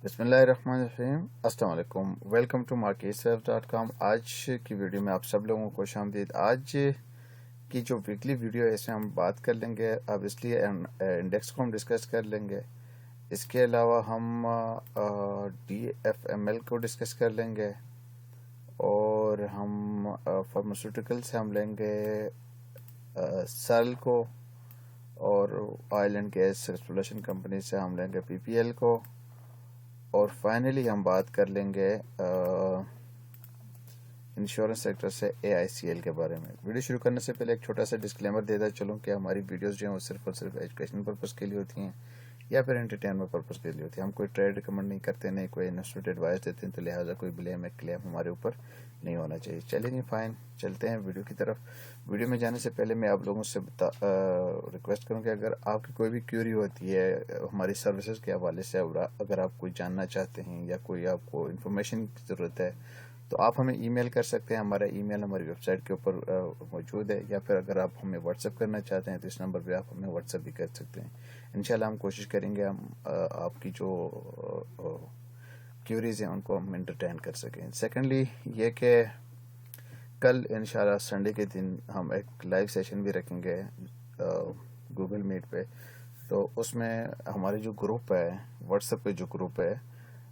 بسم اللہ الرحمن الرحیم۔ السلام علیکم، ویلکم ٹو marketsurf.com۔ آج کی ویڈیو میں آپ سب لوگوں کو خوش آمدید۔ آج کی جو ویکلی ویڈیو ہے اس میں ہم بات کر لیں گے، اب اس لیے انڈیکس کو ہم ڈسکس کر لیں گے۔ اس کے علاوہ ہم DFML کو ڈسکس کر لیں گے، اور ہم فارماسیوٹیکل سے ہم لیں گے سل کو، اور oil and gas exploration company سے ہم لیں گے PPL کو، اور فائنلی ہم بات کر لیں گے انشورنس سیکٹر سے AICL کے بارے میں۔ ویڈیو شروع کرنے سے پہلے ایک چھوٹا سا ڈسکلیمر دیتا چلوں کہ ہماری ویڈیوز جو ہیں وہ صرف اور صرف ایجوکیشن پرپس کے لیے ہوتی ہیں یا پھر انٹرٹینمنٹ پرپس کے لیے ہوتی ہیں۔ ہم کوئی ٹریڈ ریکمنڈ نہیں کرتے، نہیں کوئی انویسٹمنٹ ایڈوائس دیتے ہیں، تو لہٰذا کوئی بلیم یا کلیم ہمارے اوپر نہیں ہونا چاہیے۔ چلیں جی فائن، چلتے ہیں ویڈیو کی طرف۔ ویڈیو میں جانے سے پہلے میں آپ لوگوں سے ریکویسٹ کروں کہ اگر آپ کی کوئی بھی کیوری ہوتی ہے ہماری سروسز کے حوالے سے، اگر آپ کوئی جاننا چاہتے ہیں یا کوئی آپ کو انفارمیشن کی ضرورت ہے، تو آپ ہمیں ای میل کر سکتے ہیں۔ ہمارا ای میل ہماری ویب سائٹ کے اوپر موجود ہے، یا پھر اگر آپ ہمیں واٹس ایپ کرنا چاہتے ہیں تو اس نمبر پہ آپ ہمیں واٹس ایپ بھی کر سکتے ہیں۔ انشاءاللہ ہم کوشش کریں گے ہم آپ کی جو کیوریز ہیں ان کو ہم انٹرٹین کر سکیں۔ سیکنڈلی یہ کہ کل انشاءاللہ سنڈے کے دن ہم ایک لائیو سیشن بھی رکھیں گے گوگل میٹ پہ، تو اس میں ہمارے جو گروپ ہے واٹس ایپ پہ جو گروپ ہے،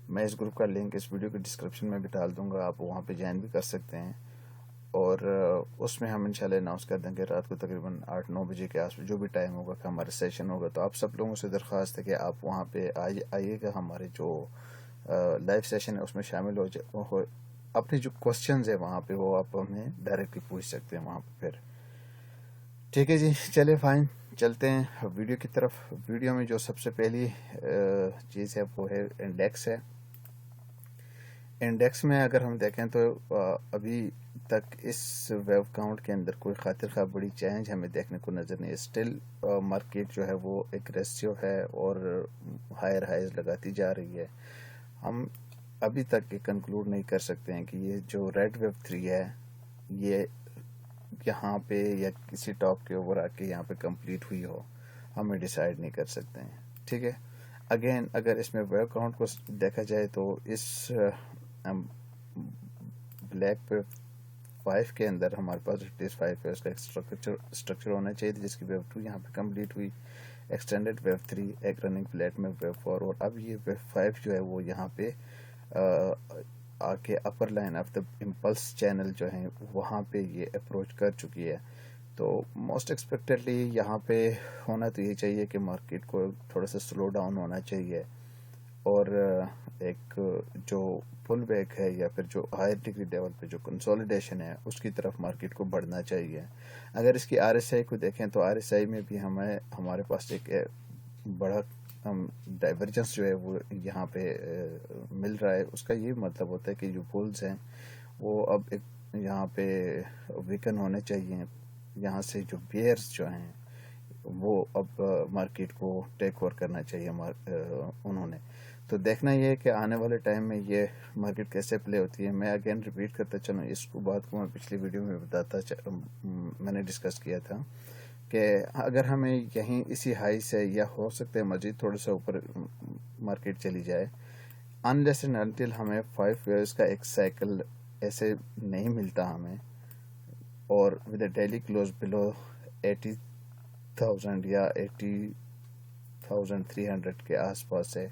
میں اس گروپ کا لنک اس ویڈیو کے ڈسکرپشن میں بھی ڈال دوں گا، آپ وہاں پہ جوائن بھی کر سکتے ہیں۔ اور اس میں ہم انشاءاللہ اناؤنس کر دیں گے رات کو تقریباً 8-9 بجے کے آس پاس جو بھی ٹائم ہوگا کہ ہمارا سیشن ہوگا، تو آپ سب لوگوں سے درخواست ہے کہ آپ وہاں پہ آئیے گا، ہمارے جو لائیو سیشن ہے اس میں شامل ہو اپنی جو کوسچنز ہے وہاں پہ وہ آپ ہمیں ڈائریکٹلی پوچھ سکتے ہیں وہاں پہ پھر۔ ٹھیک ہے جی، چلے فائن، چلتے ہیں ویڈیو کی طرف۔ ویڈیو میں جو سب سے پہلی چیز ہے وہ ہے انڈیکس ہے۔ انڈیکس میں اگر ہم دیکھیں تو ابھی تک اس ویو کاؤنٹ کے اندر کوئی خاطر خواہ بڑی چینج ہمیں دیکھنے کو نظر نہیں ہے۔ اسٹل مارکیٹ جو ہے وہ ایگریسیو ہے اور ہائر ہائز لگاتی جا رہی ہے۔ ہم ابھی تک یہ کنکلوڈ نہیں کر سکتے ہیں کہ یہ جو ریڈ ویو 3 ہے یہ یہاں پہ یا کسی ٹاپ کے اوپر آ کے یہاں پہ کمپلیٹ ہوئی ہو، ہمیں ڈیسائیڈ نہیں کر سکتے ہیں۔ ٹھیک ہے، اگین اگر اس میں ویو کاؤنٹ کو دیکھا جائے تو اس بلیک پہ 5 کے اندر ہمارے پاس ریٹیس 5 ہے، اس کا ایک اسٹرکچر ہونا چاہیے تھا، جس کی ویو 2 یہاں پہ کمپلیٹ ہوئی، ایکسٹینڈڈ ویو 3 ایک رننگ فلیٹ میں ویو 4، اور اب یہ ویو 5 جو ہے وہ یہاں پہ آ کے upper line of the impulse channel جو ہیں وہاں پہ یہ اپروچ کر چکی ہے۔ تو موسٹ ایکسپیکٹڈلی یہاں پہ ہونا تو یہ چاہیے کہ مارکیٹ کو تھوڑا سا سلو ڈاؤن ہونا چاہیے، اور ایک جو پل بیک ہے یا پھر جو ہائر ڈگری لیول پہ جو کنسولیڈیشن ہے اس کی طرف مارکیٹ کو بڑھنا چاہیے۔ اگر اس کی RSI کو دیکھیں تو RSI میں بھی ہمارے پاس ایک بڑا ڈائیورجنس جو ہے وہ یہاں پہ مل رہا ہے۔ اس کا یہ مطلب ہوتا ہے کہ جو پولز ہیں وہ اب ایک یہاں پہ ویکن ہونے چاہیے، یہاں سے جو بیئرز جو ہیں وہ اب مارکیٹ کو ٹیک اوور کرنا چاہیے انہوں نے۔ تو دیکھنا یہ ہے کہ آنے والے ٹائم میں یہ مارکیٹ کیسے پلے ہوتی ہے۔ میں اگین ریپیٹ کرتا چلوں اس کو بات کو، میں پچھلی ویڈیو میں میں نے ڈسکس کیا تھا کہ اگر ہمیں یہیں اسی ہائی سے یا ہو سکتا ہے مزید تھوڑا سا اوپر مارکیٹ چلی جائے، انلیس اینڈ انٹل ہمیں 5 ایئرس کا ایک سائیکل ایسے نہیں ملتا ہمیں، اور ود اے ڈیلی کلوز بلو 80,000 یا 80,300 کے آس پاس ہے،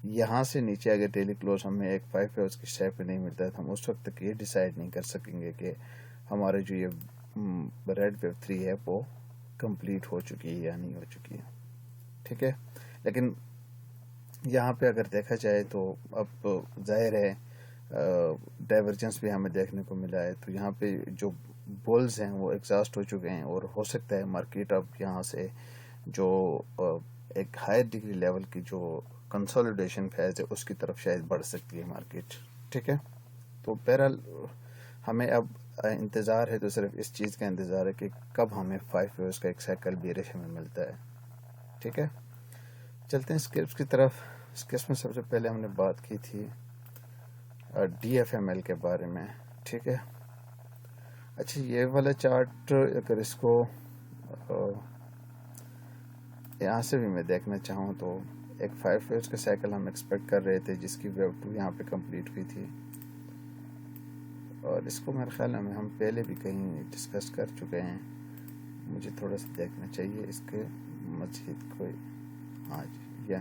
یہاں سے نیچے اگر ڈیلی کلوز ہمیں ایک 5 ایئرس کی شیپ پہ نہیں ملتا ہے تو ہم اس وقت تک یہ ڈیسائیڈ نہیں کر سکیں گے کہ ہمارے جو یہ ریڈ ویو 3 ہے وہ کمپلیٹ ہو چکی ہے یا نہیں ہو چکی ہے۔ ٹھیک ہے، لیکن یہاں پہ اگر دیکھا جائے تو اب ظاہر ہے ڈائیورجنس بھی ہمیں دیکھنے کو ملا ہے، تو یہاں پہ جو بولز ہیں وہ ایگزاسٹ ہو چکے ہیں، اور ہو سکتا ہے مارکیٹ اب یہاں سے جو ایک ہائر ڈگری لیول کی جو کنسولیڈیشن فیز ہے اس کی طرف شاید بڑھ سکتی ہے مارکیٹ۔ ٹھیک ہے، تو بہرحال ہمیں اب انتظار ہے، تو صرف اس چیز کا انتظار ہے کہ کب ہمیں 5 ایئرس کا ایک سائیکل بیرش ہمیں ملتا ہے۔ ٹھیک ہے، چلتے ہیں اسکرپس کی طرف۔ اسکرپس میں سب سے پہلے ہم نے بات کی تھی DFML کے بارے میں۔ ٹھیک ہے، اچھا یہ والا چارٹ اگر اس کو یہاں سے بھی میں دیکھنا چاہوں تو ایک 5 ویوز کا سائیکل ہم ایکسپیکٹ کر رہے تھے جس کی ویو 2 یہاں پہ کمپلیٹ ہوئی تھی، اور اس کو میرے خیال میں ہم پہلے بھی کہیں ڈسکس کر چکے ہیں، مجھے تھوڑا سا دیکھنا چاہیے اس کے مزید کوئی. ہاں جی،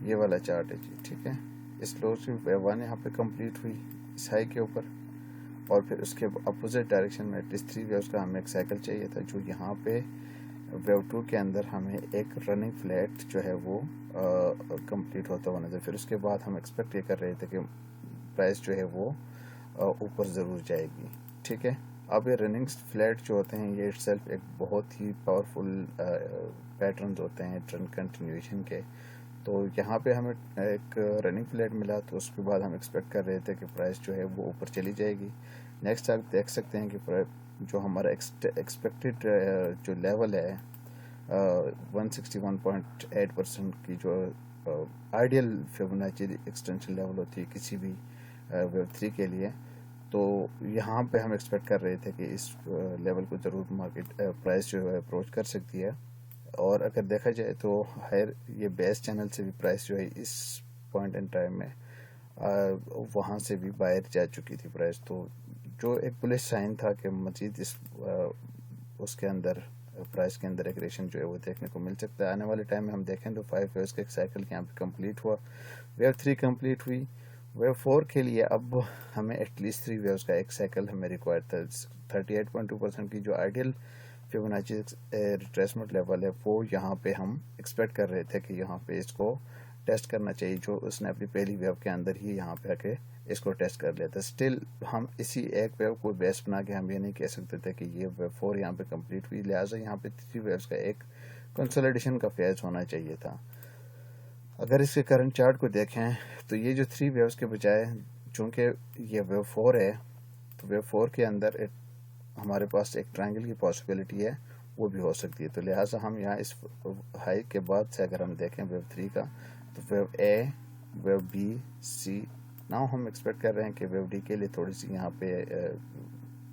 یہ والا چارٹ ہے جی، ٹھیک ہے. اس لو سے ویو 1 یہاں پہ کمپلیٹ ہوئی اس ہائی کے اوپر، اور پھر اس کے اپوزٹ ڈائریکشن میں ایٹ لیسٹ 3 ویوز کا ہمیں ایک سائیکل چاہیے تھا، جو یہاں پہ ویو 2 کے اندر ہمیں ایک رننگ فلیٹ جو ہے وہ کمپلیٹ ہوتا ہوا نظر. پھر اس کے بعد ہم ایکسپیکٹ یہ کر رہے تھے کہ پرائس جو ہے وہ اوپر ضرور جائے گی، ٹھیک ہے. اب یہ رننگ فلیٹ جو ہوتے ہیں یہ اٹ سیلف ایک بہت ہی پاورفل پیٹرنز ہوتے ہیں ٹرینڈ کنٹینیویشن کے. تو یہاں پہ ہمیں ایک رننگ فلیٹ ملا، تو اس کے بعد ہم ایکسپیکٹ کر رہے تھے کہ پرائس جو ہے وہ اوپر چلی جائے گی. نیکسٹ آپ دیکھ سکتے ہیں کہ جو ہمارا ایکسپیکٹڈ جو لیول ہے 161.8% کی جو آئیڈیل فیبوناچی ایکسٹینشن لیول ہوتی ہے کسی بھی ویو 3 کے لیے، تو یہاں پہ ہم ایکسپیکٹ کر رہے تھے کہ اس لیول کو ضرور مارکیٹ پرائس جو ہے اپروچ کر سکتی ہے. اور اگر دیکھا جائے تو ہائر یہ بیس چینل سے بھی پرائس جو ہے اس پوائنٹ ان ٹائم میں وہاں سے بھی باہر جا چکی تھی پرائس. تو جو ایک بلش سائن تھا کہ مزید اس کے اندر پرائس کے اندر ایگریشن جو ہے وہ دیکھنے کو مل سکتا ہے. آنے والے ٹائم میں ہم دیکھیں تو 5 ویوز کا ایک سائیکل یہاں پہ کمپلیٹ ہوا، ویو 3 کمپلیٹ ہوئی. ویو 4 کے لیے اب ہمیں ایٹ لیسٹ 3 ویوز کا ایک سائیکل ہمیں ریکوائر تھا. 38.2% کی جو آئیڈیل فیبوناچی ریٹریسمنٹ لیول ہے وہ یہاں پہ ہم ایکسپیکٹ کر رہے تھے کہ یہاں پہ اس کو ٹیسٹ کرنا چاہیے، جو اس نے اپنی پہلی ویو کے اندر ہی یہاں پہ آ کے اس کو ٹیسٹ کر لیتا. اسٹل ہم اسی ایک ویو کو بیس بنا کے ہم یہ نہیں کہہ سکتے تھے کہ یہ ویو 4 یہاں پہ کمپلیٹ ہوئی، لہٰذا یہاں پہ 3 ویوز کا ایک کنسولیڈیشن کا فیز ہونا چاہیے تھا. اگر اس کے کرنٹ چارٹ کو دیکھیں تو یہ جو 3 ویوز کے بجائے چونکہ یہ ویو 4 ہے، تو ویو 4 کے اندر ہمارے پاس ایک ٹرائنگل کی پاسبلٹی ہے، وہ بھی ہو سکتی ہے. تو لہٰذا ہم یہاں اس ہائی کے بعد سے اگر ہم دیکھیں ویو 3 کا، تو wave A, wave B, C, now ہم ایکسپیکٹ کر رہے ہیں کہ ویو ڈی کے لیے تھوڑی سی یہاں پہ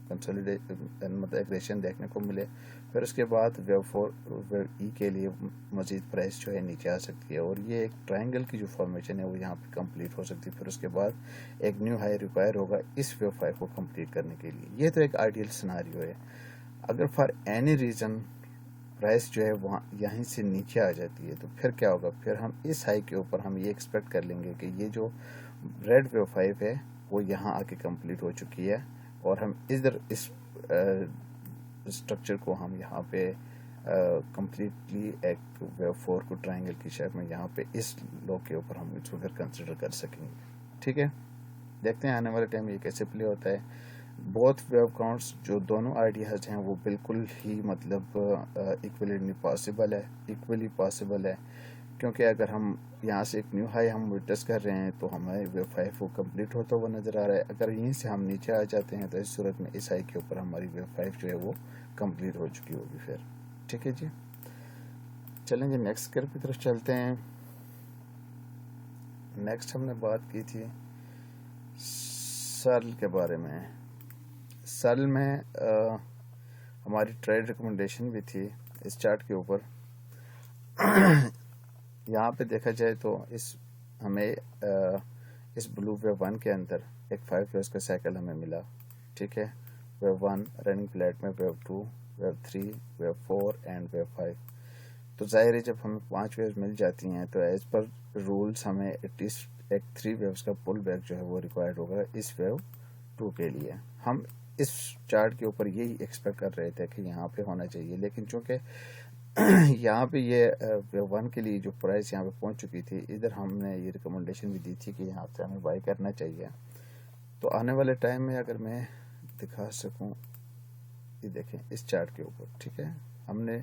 مطلب ایگریشن دیکھنے کو ملے. پھر اس کے بعد ویو 4 ویو ای کے لیے مزید پرائس جو ہے نیچے آ سکتی ہے، اور یہ ایک ٹرائنگل کی جو فارمیشن ہے وہ یہاں پہ کمپلیٹ ہو سکتی ہے. پھر اس کے بعد ایک نیو ہائی ریکوائر ہوگا اس ویو 5 کو کمپلیٹ کرنے کے لیے. یہ تو ایک آئیڈیل سیناریو ہے. اگر فار اینی ریزن پرائس جو ہے وہاں یہیں سے نیچے آ جاتی ہے تو پھر کیا ہوگا؟ پھر ہم اس ہائی کے اوپر ہم یہ ایکسپیکٹ کر لیں گے کہ یہ جو ریڈ ویو 5 ہے وہ یہاں آ کے کمپلیٹ ہو چکی ہے، اور ہم ادھر اس اسٹرکچر کو ہم یہاں پہ کمپلیٹلی ایک ویو 4 کو ٹرائنگل کی شیپ میں یہاں پہ اس لو کے اوپر ہم اس کو پھر کنسیڈر کر سکیں گے. ٹھیک ہے، دیکھتے ہیں آنے والے ٹائم یہ کیسے پلے ہوتا ہے. بوتھ ویو کاؤنٹس جو دونوں آئیڈیاز ہیں وہ بالکل ہی مطلب ایکولی پاسبل ہے، کیونکہ اگر ہم یہاں سے ایک نیو ہائی ہم وٹنس کر رہے ہیں تو ہمارے ویو 5 وہ کمپلیٹ ہوتا ہوا نظر آ رہا ہے. اگر یہیں سے ہم نیچے آ جاتے ہیں تو اس صورت میں اس ہائی کے اوپر ہماری ویو 5 جو ہے وہ کمپلیٹ ہو چکی ہوگی پھر. ٹھیک ہے جی، چلیں جی نیکسٹ کرو کی طرف چلتے ہیں. نیکسٹ ہم نے بات کی تھی سرل کے بارے میں. سرل میں ہماری ٹریڈ ریکمنڈیشن بھی تھی اس چارٹ کے اوپر. یہاں پہ دیکھا جائے تو ہمیں اس بلو ویو 1 کے اندر ایک 5 ویوز کا سائیکل ہمیں ملا. ٹھیک ہے، ویو 1 رننگ فلیٹ میں، wave 2، wave 3، wave 4 and wave 5. تو ظاہر ہے جب ہمیں 5 ویوز مل جاتی ہیں تو ایز پر رولز ہمیں ایٹ لیسٹ ایک 3 ویوز کا پل بیک جو ہے وہ ریکوائرڈ ہوگا اس ویو 2 کے لیے. ہم اس چارٹ کے اوپر یہی ایکسپیکٹ کر رہے تھے کہ یہاں پہ ہونا چاہیے، لیکن چونکہ یہاں پہ یہ ویو 1 کے لیے جو پرائس یہاں پہ پہنچ چکی تھی، ادھر ہم نے یہ ریکمنڈیشن بھی دی تھی کہ یہاں سے ہمیں بائی کرنا چاہیے. تو آنے والے ٹائم میں اگر میں دکھا سکوں، یہ دیکھیں اس چارٹ کے اوپر. ٹھیک ہے، ہم نے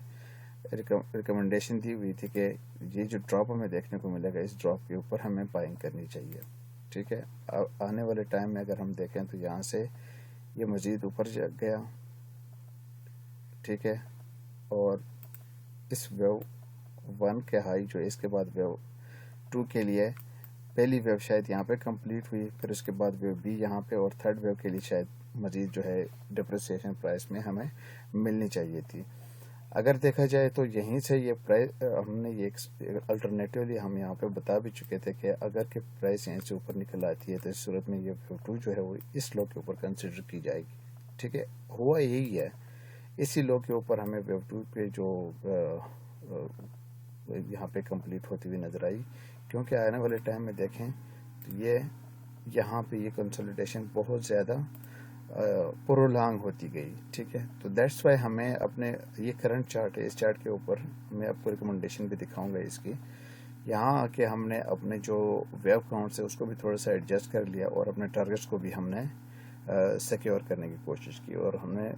ریکمنڈیشن دی ہوئی تھی کہ یہ جو ڈراپ ہمیں دیکھنے کو ملے گا اس ڈراپ کے اوپر ہمیں بائنگ کرنی چاہیے. ٹھیک ہے، آنے والے ٹائم میں اگر ہم دیکھیں تو یہاں سے یہ مزید اوپر گیا. ٹھیک ہے، اور اس ویو 1 کے ہائی جو اس کے بعد ویو 2 کے لیے پہلی ویو شاید یہاں پہ کمپلیٹ ہوئی، پھر اس کے بعد ویو بی یہاں پہ، اور تھرڈ ویو کے لیے شاید مزید جو ہے ڈپریسیشن پرائس میں ہمیں ملنی چاہیے تھی. اگر دیکھا جائے تو یہیں سے یہ پرائس ہم نے یہ الٹرنیٹیولی ہم یہاں پہ بتا بھی چکے تھے کہ اگر کہ پرائس یہیں سے اوپر نکل آتی ہے تو اس صورت میں یہ ویو 2 جو ہے وہ اس لو کے اوپر کنسیڈر کی جائے گی. ٹھیک ہے, ہوا یہی ہے, اسی لو کے اوپر ہمیں ویو 2 پہ جو یہاں پہ کمپلیٹ ہوتی ہوئی نظر آئی, کیونکہ آنے والے ٹائم میں دیکھیں تو یہ یہاں پہ یہ کنسولیڈیشن بہت زیادہ پرولانگ ہوتی گئی. ٹھیک ہے, تو دیٹس وائی ہمیں اپنے یہ کرنٹ چارٹ ہے, اس چارٹ کے اوپر میں آپ کو ریکمنڈیشن بھی دکھاؤں گا اس کی. یہاں آ کے ہم نے اپنے جو ویو کاؤنٹس ہے اس کو بھی تھوڑا سا ایڈجسٹ کر لیا اور اپنے ٹارگیٹس کو بھی ہم نے سیکیور کرنے کی کوشش کی, اور ہم نے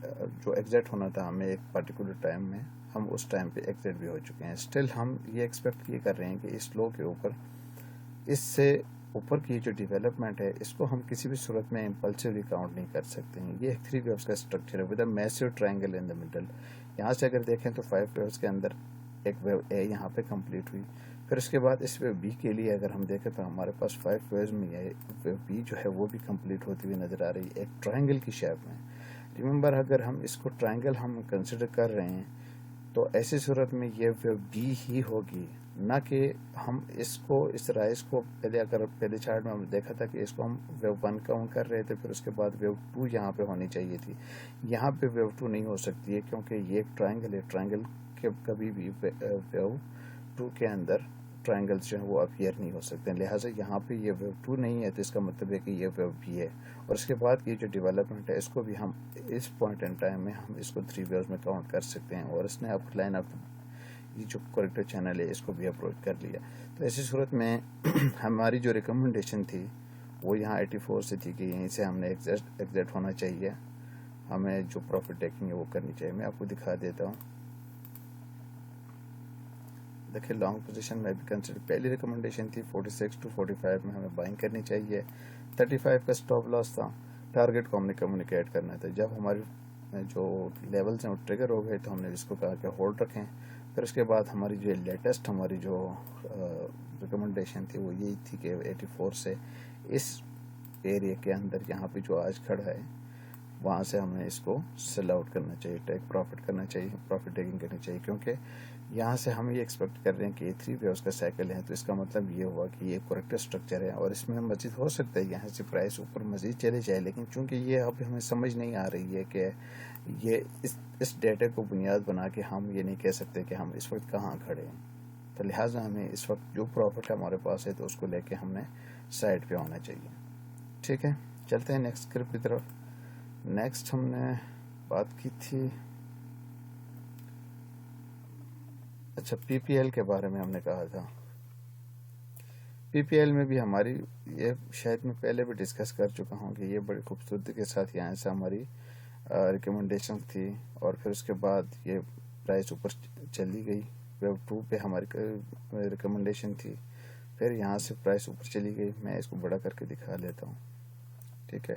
جو ایگزیٹ ہونا تھا ہمیں ایک پرٹیکولر ٹائم میں, ہم اس ٹائم پہ ایگزیٹ بھی ہو چکے ہیں. اسٹل ہم یہ ایکسپیکٹ یہ کر رہے ہیں کہ اس لو کے اوپر اس سے اوپر کی جو ڈیولپمنٹ ہے اس کو ہم کسی بھی صورت میں امپلسولی کاؤنٹ نہیں کر سکتے ہیں. یہ ایک 3 ویوز کا اسٹرکچر ہے with a meso triangle in the middle. یہاں سے اگر دیکھیں تو 5 ویوز کے اندر ایک ویو اے یہاں پہ کمپلیٹ ہوئی, پھر اس کے بعد اس ویو بی کے لیے اگر ہم دیکھیں تو ہمارے پاس 5 ویوز میں یہ ویو بی جو ہے وہ بھی کمپلیٹ ہوتی ہوئی نظر آ رہی ہے ایک ٹرائنگل کی شیپ میں. ریممبر, اگر ہم اس کو ٹرائنگل ہم کنسیڈر کر رہے ہیں تو ایسی صورت میں یہ ویو بی ہی ہوگی, نہ کہ ہم اس کو اس رائز کو پہلے چارٹ میں ہم دیکھا تھا کہ اس کو ہم ویو 1 کاؤنٹ کر رہے تھے, پھر اس کے بعد ویو 2 یہاں پہ ہونی چاہیے تھی. یہاں پہ ویو 2 نہیں ہو سکتی ہے کیونکہ یہ ایک ٹرائنگل ہے, ٹرائنگل کے کبھی بھی ویو 2 کے اندر ٹرائنگلز جو ہیں وہ اپیئر نہیں ہو سکتے ہیں. لہٰذا یہاں پہ یہ ویو 2 نہیں ہے تو اس کا مطلب ہے کہ یہ ویو بھی ہے, اور اس کے بعد کی جو ڈیولپمنٹ ہے اس کو بھی ہم اس پوائنٹ ان ٹائم میں ہم اس کو 3 ویوز میں کاؤنٹ کر سکتے ہیں, اور اس نے اپ لائن آف یہ جو کریکٹر چینل ہے اس کو بھی اپروچ کر لیا. تو ایسی صورت میں ہماری جو ریکمنڈیشن تھی وہ یہاں 84 سے تھی کہ یہیں سے ہم نے ایگزیٹ ہونا چاہیے, ہمیں جو پروفٹ ٹیکنگ ہے وہ کرنی چاہیے. میں آپ کو دکھا دیتا ہوں. دیکھیں لانگ پوزیشن میں بھی کنسیڈر پہلی ریکمنڈیشن تھی 46 to 45 میں ہمیں بائنگ کرنی چاہیے. 35 کا سٹاپ لاس تھا. ٹارگیٹ کو ہم نے کمیونیکیٹ کرنا تھا. جب ہماری جو لیولز ہیں وہ ٹریگر ہو گئے تو ہم نے اس کو کہا کہ ہولڈ رکھیں. پھر اس کے بعد ہماری جو لیٹسٹ ہماری جو ریکمنڈیشن تھی وہ یہی تھی کہ 84 سے اس ایریا کے اندر یہاں پہ جو آج کھڑا ہے وہاں سے ہمیں اس کو سیل آؤٹ کرنا چاہیے, ٹیک پروفٹ کرنا چاہیے, پروفٹ ٹیکنگ کرنی چاہیے, کیونکہ یہاں سے ہم یہ ایکسپیکٹ کر رہے ہیں کہ 3 ویوز کا سائیکل ہے, تو اس کا مطلب یہ ہوا کہ یہ کریکٹر اسٹرکچر ہے اور اس میں مزید ہو سکتا ہے یہاں سے پرائس اوپر مزید چلے جائے, لیکن چونکہ یہ اب ہمیں سمجھ نہیں آ رہی ہے کہ یہ اس ڈیٹا کو بنیاد بنا کے ہم یہ نہیں کہہ سکتے کہ ہم اس وقت کہاں کھڑے ہیں, تو لہٰذا ہمیں اس وقت جو پروفٹ ہے ہمارے پاس ہے تو اس کو لے کے ہم نے سائڈ پہ ہونا چاہیے. ٹھیک ہے, چلتے ہیں نیکسٹ اسکرپٹ کی طرف. نیکسٹ ہم نے بات کی تھی, اچھا پی پی ایل کے بارے میں ہم نے کہا تھا. پی پی ایل میں بھی ہماری یہ شاید میں پہلے بھی ڈسکس کر چکا ہوں کہ یہ بڑی خوبصورتی کے ساتھ یہاں سے ہماری ریکمنڈیشن تھی, اور پھر اس کے بعد یہ پرائس اوپر چلی گئی. ویب 2 پہ ہماری ریکمنڈیشن تھی, پھر یہاں سے پرائس اوپر چلی گئی. میں اس کو بڑا کر کے دکھا لیتا ہوں. ٹھیک ہے,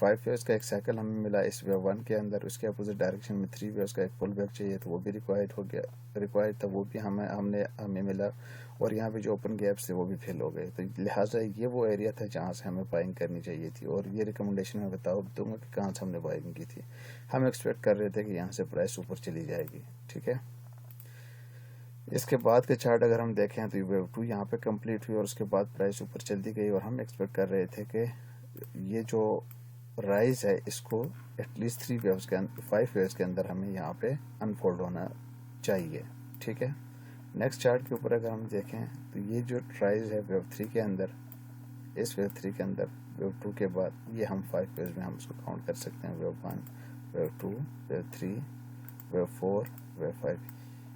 5 ویوز کا ایک سائیکل ہمیں ملا اس ویو 1 کے اندر. اس کے اپوزٹ ڈائریکشن میں 3 ویوز کا ایک پل بیک چاہیے تو وہ بھی ریکوائرڈ تھا, وہ بھی ہمیں ملا, اور یہاں پہ جو اوپن گیپس تھے وہ بھی فل ہو گئے. تو لہٰذا یہ وہ ایریا تھا جہاں سے ہمیں بائنگ کرنی چاہیے تھی, اور یہ ریکمنڈیشن میں دوں گا کہ کہاں سے ہم نے بائنگ کی تھی. ہم ایکسپیکٹ کر رہے تھے کہ یہاں سے پرائس اوپر چلی جائے گی. ٹھیک ہے, اس کے بعد کے چارٹ اگر ہم دیکھیں تو ویو 2 یہاں پہ کمپلیٹ ہوئی اور اس کے بعد پرائس اوپر چلتی گئی, اور ہم ایکسپیکٹ کر رہے تھے کہ یہ جو رائز ہے اس کو ایٹ لیسٹ 5 ویوز کے اندر ہمیں یہاں پہ انفولڈ ہونا چاہیے. ٹھیک ہے, نیکسٹ چارٹ کے اوپر اگر ہم دیکھیں تو یہ جو رائز ہے ویو 3 کے اندر, اس ویو 3 کے اندر ویو 2 کے بعد یہ ہم 5 ویوز میں ہم اس کو کاؤنٹ کر سکتے ہیں. Wave 1, wave 2, wave 3, wave 4, wave 5.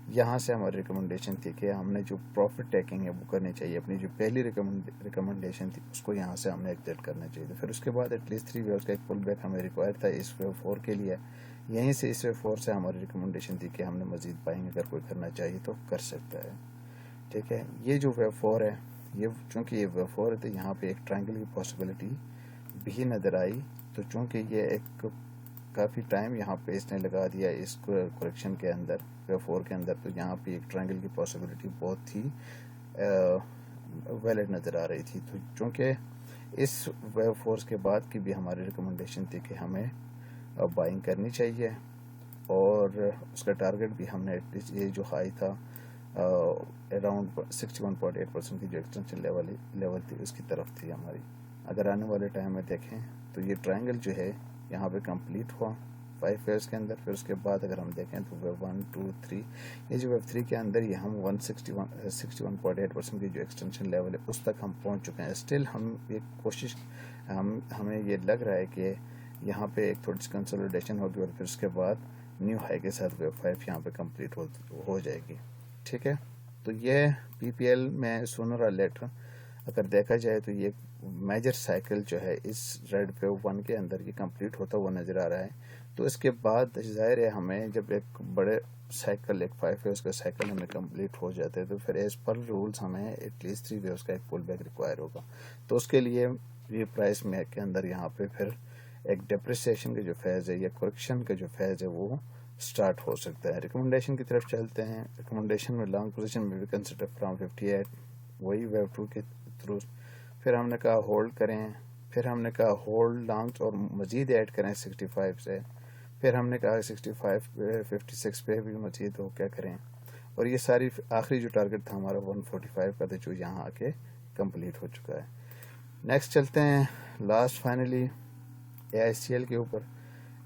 یہاں سے ہماری ریکمنڈیشن تھی کہ ہم نے جو پروفٹ ٹیکنگ ہے وہ کرنی چاہیے. اپنی جو پہلی ریکمنڈیشن تھی اس کو یہاں سے ہم نے ایگزیٹ کرنا چاہیے. تو پھر اس کے بعد ایٹ لیسٹ 3 ویوز کا ایک پل بیک ہمیں ریکوائر تھا اس ویو 4 کے لیے. یہیں سے اس ویو 4 سے ہماری ریکمنڈیشن تھی کہ ہم نے مزید بائنگ اگر کوئی کرنا چاہیے تو کر سکتا ہے. ٹھیک ہے, یہ جو ویو 4 ہے, یہ چونکہ یہ ویو 4 ہے تو یہاں پہ ایک ٹرائنگل کی پاسبلٹی بھی نظر آئی. تو چونکہ یہ ایک کافی ٹائم یہاں پہ اس نے لگا دیا اس کریکشن کے اندر ویو 4 کے اندر, تو یہاں پہ ایک ٹرائنگل کی پاسبلٹی بہت ہی ویلڈ نظر آ رہی تھی. تو چونکہ اس ویو 4 کے بعد کی بھی ہماری ریکمنڈیشن تھی کہ ہمیں بائنگ کرنی چاہیے, اور اس کا ٹارگیٹ بھی ہم نے ایٹ لیسٹ یہ جو ہائی تھا اراؤنڈ 61.8% کی جو ایکسٹینشن لیول تھی اس کی طرف تھی ہماری. اگر آنے والے ٹائم میں دیکھیں تو یہ ٹرائنگل جو ہے یہاں پہ کمپلیٹ ہوا 5 ایئرس کے اندر. پھر اس کے بعد اگر ہم دیکھیں تو ویو 1 2 3 یہ جو ویو 3 کے اندر یہ ہم 61.8% کی جو ایکسٹینشن لیول ہے اس تک ہم پہنچ چکے ہیں. اسٹل ہم ایک کوشش ہمیں یہ لگ رہا ہے کہ یہاں پہ ایک تھوڑی سی کنسولیڈیشن ہوگی اور پھر اس کے بعد نیو ہائی کے ساتھ ویو 5 یہاں پہ کمپلیٹ ہو جائے گی. ٹھیک ہے, تو یہ پی پی ایل میں سونر اور لیٹر اگر دیکھا جائے تو یہ میجر سائیکل جو ہے اس ریڈ ویو 1 کے اندر یہ کمپلیٹ ہوتا ہوا نظر آ رہا ہے. تو اس کے بعد ظاہر ہے ہمیں جب ایک بڑے سائیکل ایک 5 ویوز کا سائیکل ہمیں کمپلیٹ ہو جاتا ہے تو پھر ایز پر رولز ہمیں ایٹ لیسٹ 3 ویوز کا ایک پل بیک ریکوائر ہوگا. تو اس کے لیے یہ پرائس میں کے اندر یہاں پہ پھر ایک ڈپریسیشن کا جو فیز ہے یا کریکشن کا جو فیز ہے وہ سٹارٹ ہو سکتا ہے. ریکمنڈیشن کی طرف چلتے ہیں. ریکمنڈیشن میں لانگ پوزیشن میں بھی کنسیڈر فرام 58 وہی ویو 2 کے تھرو. پھر ہم نے کہا ہولڈ کریں, پھر ہم نے کہا ہولڈ لانگ اور مزید ایڈ کریں 65 سے, پھر ہم نے کہا 65 56 پہ بھی مزید ہو کیا کریں, اور یہ ساری آخری جو ٹارگیٹ تھا ہمارا 145 کا تھا جو یہاں آ کے کمپلیٹ ہو چکا ہے. نیکسٹ چلتے ہیں لاسٹ فائنلی اے آئی سی ایل کے اوپر.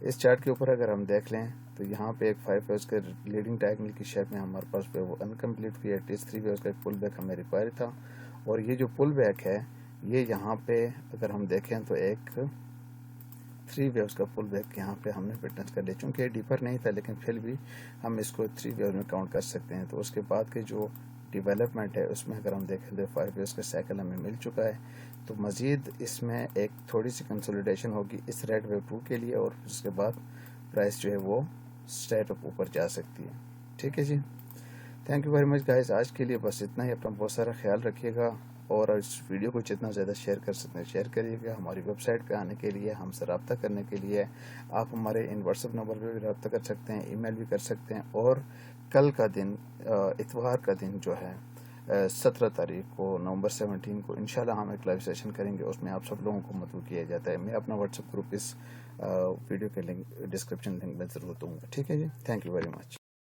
اس چارٹ کے اوپر اگر ہم دیکھ لیں تو یہاں پہ ایک 5 ویوز کے لیڈنگ ڈائگنل کی شیپ میں ہمارے پاس پہ وہ انکمپلیٹ ہوئی. ایٹ لیسٹ 3 ویوز کا ایک پل بیک ہمیں ریکوائر تھا, اور یہ جو پل بیک ہے یہ یہاں پہ اگر ہم دیکھیں تو ایک 3 ویوز کا پل بیک یہاں پہ ہم نے فٹنس کر لیا. چونکہ یہ ڈیپر نہیں تھا لیکن پھر بھی ہم اس کو 3 ویوز میں کاؤنٹ کر سکتے ہیں. تو اس کے بعد کے جو ڈیولپمنٹ ہے اس میں اگر ہم دیکھیں تو 5 ویوز کا سائیکل ہمیں مل چکا ہے. تو مزید اس میں ایک تھوڑی سی کنسولیڈیشن ہوگی اس ریڈ ویو 2 کے لیے, اور اس کے بعد پرائس جو ہے وہ اسٹریٹ اپ اوپر جا سکتی ہے. ٹھیک ہے جی, thank you very much guys. آج کے لیے بس اتنا ہی. اپنا بہت سارا خیال رکھیے گا, اور اس ویڈیو کو جتنا زیادہ شیئر کر سکتے ہیں شیئر کریے گا. ہماری ویب سائٹ پہ آنے کے لیے, ہم سے رابطہ کرنے کے لیے آپ ہمارے ان واٹس ایپ نمبر پہ بھی رابطہ کر سکتے ہیں, ای میل بھی کر سکتے ہیں. اور کل کا دن اتوار کا دن جو ہے 17 تاریخ کو نومبر 17 کو انشاءاللہ ہم ایک لائیو سیشن کریں گے. اس میں آپ سب لوگوں کو مدعو کیا جاتا ہے. میں اپنا واٹس ایپ گروپ اس ویڈیو کے لنک ڈسکرپشن لنک میں ضرور دوں گا. ٹھیک ہے جی, تھینک یو ویری مچ.